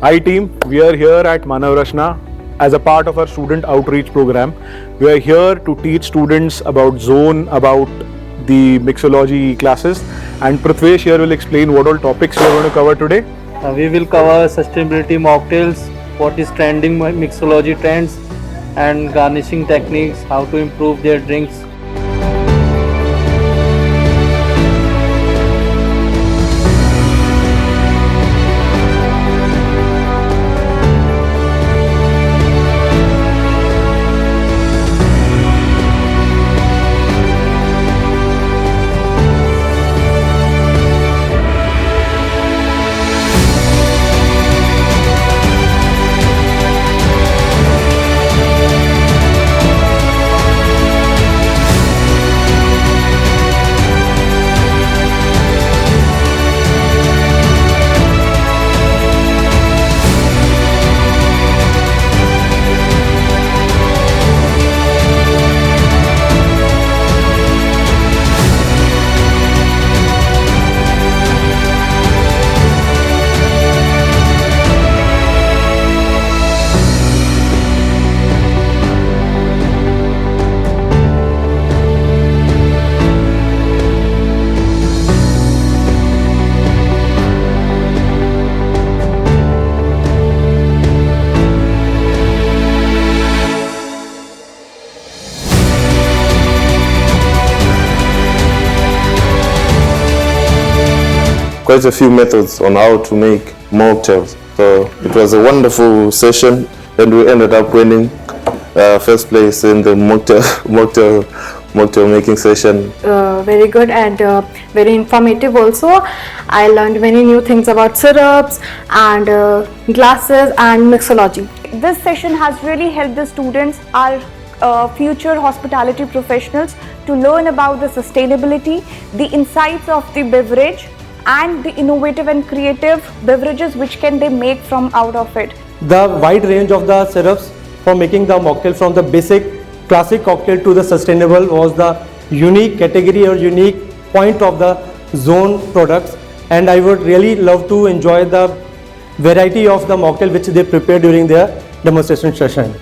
Hi team, we are here at Manav Rachna as a part of our student outreach program. We are here to teach students about zone, about the mixology classes, and Prithvesh here will explain what all topics we are going to cover today. We will cover sustainability mocktails, what is trending mixology trends, and garnishing techniques, how to improve their drinks. Quite a few methods on how to make mocktails. So it was a wonderful session, and we ended up winning first place in the mocktail making session. Very good and very informative also. I learned many new things about syrups and glasses and mixology. This session has really helped the students, our future hospitality professionals, to learn about the sustainability, the insights of the beverage, and the innovative and creative beverages which can they make from out of it. The wide range of the syrups for making the mocktail, from the basic classic cocktail to the sustainable, was the unique category or unique point of the zone products, and I would really love to enjoy the variety of the mocktail which they prepared during their demonstration session.